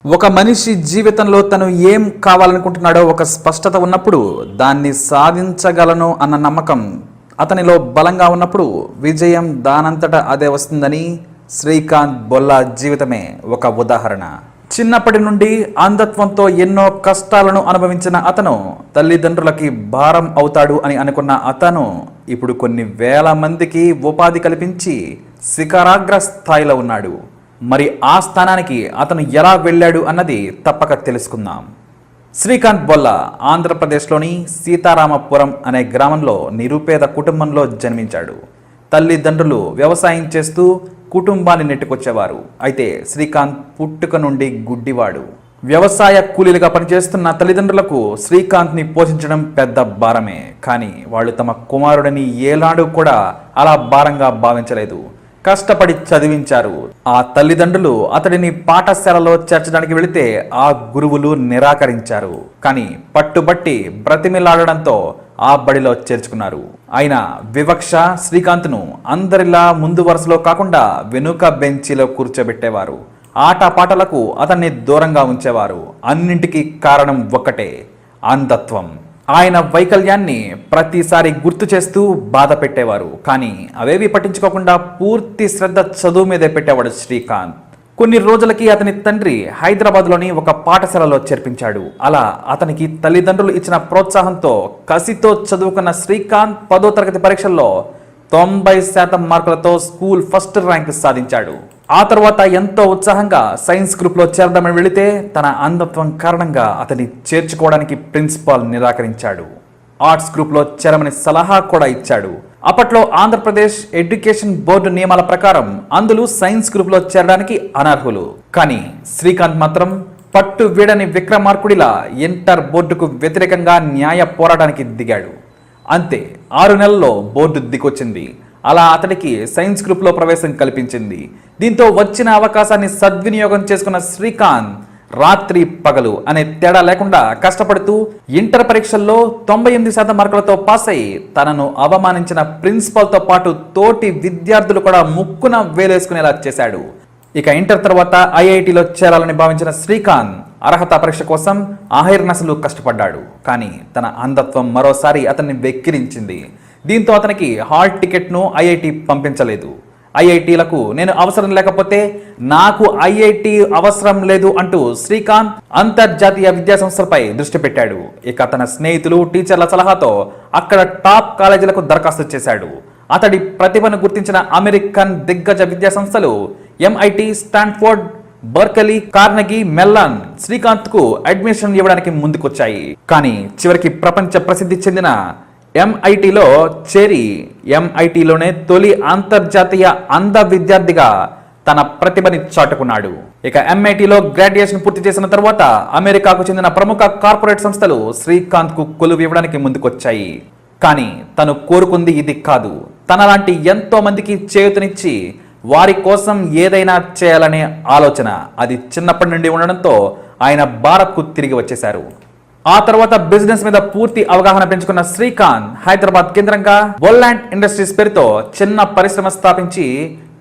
ఒక మనిషి జీవితంలో తను ఏం కావాలనుకుంటున్నాడో ఒక స్పష్టత ఉన్నప్పుడు దాన్ని సాధించగలను అన్న నమ్మకం అతనిలో బలంగా ఉన్నప్పుడు విజయం దానంతట అదే వస్తుందని శ్రీకాంత్ బొల్లా జీవితమే ఒక ఉదాహరణ. చిన్నప్పటి నుండి అంధత్వంతో ఎన్నో కష్టాలను అనుభవించిన అతను తల్లిదండ్రులకి భారం అవుతాడు అని అనుకున్న అతను ఇప్పుడు కొన్ని వేల మందికి ఉపాధి కల్పించి శిఖరాగ్ర స్థాయిలో ఉన్నాడు. మరి ఆ స్థానానికి అతను ఎలా వెళ్ళాడు అన్నది తప్పక తెలుసుకుందాం. శ్రీకాంత్ బొల్లా ఆంధ్రప్రదేశ్లోని సీతారామపురం అనే గ్రామంలో నిరుపేద కుటుంబంలో జన్మించాడు. తల్లిదండ్రులు వ్యవసాయం చేస్తూ కుటుంబాన్ని నెట్టుకొచ్చేవారు. అయితే శ్రీకాంత్ పుట్టుక నుండి గుడ్డివాడు. వ్యవసాయ కూలీలుగా పనిచేస్తున్న తల్లిదండ్రులకు శ్రీకాంత్ని పోషించడం పెద్ద భారమే. కానీ వాళ్ళు తమ కుమారుడిని ఏనాడు కూడా అలా భారంగా భావించలేదు. కష్టపడి చదివించారు. ఆ తల్లిదండ్రులు అతడిని పాఠశాలలో చేర్చడానికి వెళితే ఆ గురువులు నిరాకరించారు. కానీ పట్టుబట్టి బ్రతిమిలాడడంతో ఆ బడిలో చేర్చుకున్నారు. అయినా వివక్ష శ్రీకాంత్ను అందరిలా ముందు వరుసలో కాకుండా వెనుక బెంచీలో కూర్చోబెట్టేవారు. ఆటపాటలకు అతన్ని దూరంగా ఉంచేవారు. అన్నింటికీ కారణం ఒక్కటే, అంధత్వం. ఆయన వైకల్యాన్ని ప్రతిసారి గుర్తు చేస్తూ బాధ పెట్టేవారు. కానీ అవేవి పట్టించుకోకుండా పూర్తి శ్రద్ధ చదువు మీదే పెట్టేవాడు శ్రీకాంత్. కొన్ని రోజులకి అతని తండ్రి హైదరాబాద్లోని ఒక పాఠశాలలో చేర్పించాడు. అలా అతనికి తల్లిదండ్రులు ఇచ్చిన ప్రోత్సాహంతో కసితో చదువుకున్న శ్రీకాంత్ 10వ తరగతి పరీక్షల్లో 90% మార్కులతో స్కూల్ ఫస్ట్ ర్యాంక్ సాధించాడు. ఆ తర్వాత ఎంతో ఉత్సాహంగా సైన్స్ గ్రూప్లో చేరదామని వెళితే తన అంధత్వం కారణంగా అతన్ని చేర్చుకోవడానికి ప్రిన్సిపాల్ నిరాకరించాడు. ఆర్ట్స్ గ్రూప్లో చేరమని సలహా కూడా ఇచ్చాడు. అప్పట్లో ఆంధ్రప్రదేశ్ ఎడ్యుకేషన్ బోర్డు నియమాల ప్రకారం అందులో సైన్స్ గ్రూప్లో చేరడానికి అనర్హులు. కానీ శ్రీకాంత్ మాత్రం పట్టు వీడని విక్రమార్కుడిలా ఇంటర్ బోర్డుకు వ్యతిరేకంగా న్యాయ పోరాటానికి దిగాడు. అంతే 6 నెలల్లో బోర్డు దిగొచ్చింది. అలా అతడికి సైన్స్ గ్రూప్లో ప్రవేశం కల్పించింది. దీంతో వచ్చిన అవకాశాన్ని సద్వినియోగం చేసుకున్న శ్రీకాంత్ రాత్రి పగలు అనే తేడా లేకుండా కష్టపడుతూ ఇంటర్ పరీక్షల్లో 98% మార్కులతో పాస్ అయి తనను అవమానించిన ప్రిన్సిపల్తో పాటు తోటి విద్యార్థులు కూడా ముక్కున వేలేసుకునేలా చేశాడు. ఇక ఇంటర్ తర్వాత ఐఐటిలో చేరాలని భావించిన శ్రీకాంత్ అర్హత పరీక్ష కోసం ఆహర్నిశలు కష్టపడ్డాడు. కానీ తన అంధత్వం మరోసారి అతన్ని వెక్కిరించింది. దీంతో అతనికి హాల్ టికెట్ను ఐఐటి పంపించలేదు. ఐఐటీలకు నేను అవసరం లేకపోతే నాకు ఐఐటి అవసరం లేదు అంటూ శ్రీకాంత్ అంతర్జాతీయ విద్యా సంస్థలపై దృష్టి పెట్టాడు. ఇక తన స్నేహితులు టీచర్ల సలహాతో అక్కడ టాప్ కాలేజీలకు దరఖాస్తు చేశాడు. అతడి ప్రతిభను గుర్తించిన అమెరికన్ దిగ్గజ విద్యా సంస్థలు MIT, Stanford, Berkeley, Carnegie Mellon Srikanth కు అడ్మిషన్ ఇవ్వడానికి ముందుకొచ్చాయి. కానీ చివరికి ప్రపంచ ప్రసిద్ధి చెందిన ఎంఐటిలో చేరి ఎంఐటిలోనే తొలి అంతర్జాతీయ అంధ విద్యార్థిగా తన ప్రతిభని చాటుకున్నాడు. ఇక ఎంఐటిలో గ్రాడ్యుయేషన్ పూర్తి చేసిన తర్వాత అమెరికాకు చెందిన ప్రముఖ కార్పొరేట్ సంస్థలు శ్రీకాంత్ కు కొలువు ఇవ్వడానికి ముందుకొచ్చాయి. కానీ తను కోరుకుంది ఇది కాదు. తనలాంటి ఎంతో మందికి చేయూతనిచ్చి వారి కోసం ఏదైనా చేయాలనే ఆలోచన అది చిన్నప్పటి నుండి ఉండడంతో ఆయన భారత్కు తిరిగి వచ్చేశారు. ఆ తర్వాత బిజినెస్ మీద పూర్తి అవగాహన పెంచుకున్న శ్రీకాంత్ హైదరాబాద్ కేంద్రంగా వోల్లాండ్ ఇండస్ట్రీస్ పేరుతో చిన్న పరిశ్రమ స్థాపించి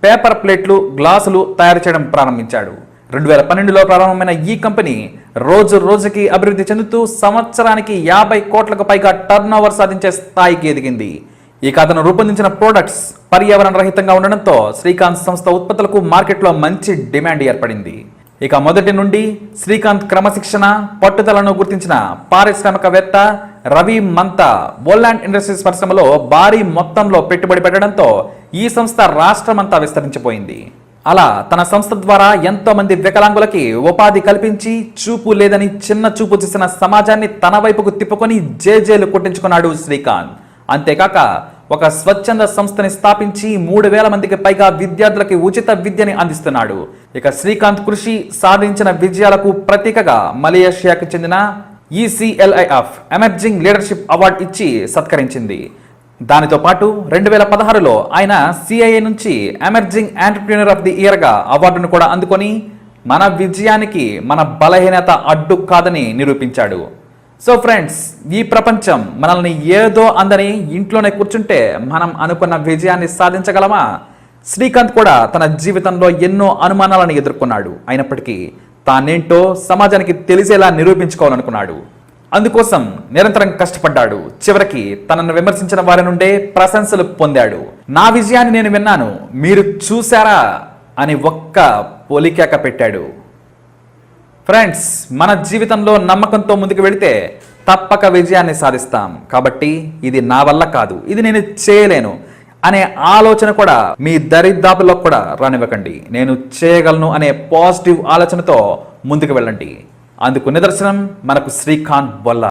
పేపర్ ప్లేట్లు, గ్లాసులు తయారు చేయడం ప్రారంభించాడు. 2012లో ప్రారంభమైన ఈ కంపెనీ రోజు రోజుకి అభివృద్ధి చెందుతూ సంవత్సరానికి 50 కోట్లకు పైగా టర్న్ ఓవర్ సాధించే స్థాయికి ఎదిగింది. ఇక అతను రూపొందించిన ప్రోడక్ట్స్ పర్యావరణ రహితంగా ఉండడంతో శ్రీకాంత్ సంస్థ ఉత్పత్తులకు మార్కెట్లో మంచి డిమాండ్ ఏర్పడింది. ఇక మొదటి నుండి శ్రీకాంత్ క్రమశిక్షణ, పట్టుదలను గుర్తించిన పారిశ్రామికవేత్త రవి మంతా వోల్లాండ్ ఇండస్ట్రీస్ పరిశ్రమలో భారీ మొత్తంలో పెట్టుబడి పెట్టడంతో ఈ సంస్థ రాష్ట్రమంతా విస్తరించిపోయింది. అలా తన సంస్థ ద్వారా ఎంతో మంది వికలాంగులకి ఉపాధి కల్పించి చూపు లేదని చిన్న చూపు చేసిన సమాజాన్ని తన వైపుకు తిప్పుకొని జేజేలు కొట్టించుకున్నాడు శ్రీకాంత్. అంతేకాక ఒక స్వచ్ఛంద సంస్థని స్థాపించి 3000 మందికి పైగా విద్యార్థులకి ఉచిత విద్యని అందిస్తున్నాడు. ఇక శ్రీకాంత్ కృషి సాధించిన విజయాలకు ప్రతీకగా మలేషియాకు చెందిన ECLIF ఎమర్జింగ్ లీడర్షిప్ అవార్డు ఇచ్చి సత్కరించింది. దానితో పాటు 2016లో ఆయన CIA నుంచి emerging entrepreneur of the year గా అవార్డును కూడా అందుకొని మన విజయానికి మన బలహీనత అడ్డు కాదని నిరూపించాడు. సో ఫ్రెండ్స్, ఈ ప్రపంచం మనల్ని ఏదో అందని ఇంట్లోనే కూర్చుంటే మనం అనుకున్న విజయాన్ని సాధించగలమా? శ్రీకాంత్ కూడా తన జీవితంలో ఎన్నో అనుమానాలను ఎదుర్కొన్నాడు. అయినప్పటికీ తానేంటో సమాజానికి తెలిసేలా నిరూపించుకోవాలనుకున్నాడు. అందుకోసం నిరంతరం కష్టపడ్డాడు. చివరికి తనను విమర్శించిన వారి నుండే ప్రశంసలు పొందాడు. నా విజయాన్ని నేను విన్నాను, మీరు చూశారా అని ఒక్క పొలికేక పెట్టాడు. ఫ్రెండ్స్, మన జీవితంలో నమ్మకంతో ముందుకు వెళితే తప్పక విజయాన్ని సాధిస్తాం. కాబట్టి ఇది నా వల్ల కాదు, ఇది నేను చేయలేను అనే ఆలోచన కూడా మీ దరిదాపుల్లో కూడా రానివ్వకండి. నేను చేయగలను అనే పాజిటివ్ ఆలోచనతో ముందుకు వెళ్ళండి. అందుకు నిదర్శనం మనకు శ్రీకాంత్ బొల్ల.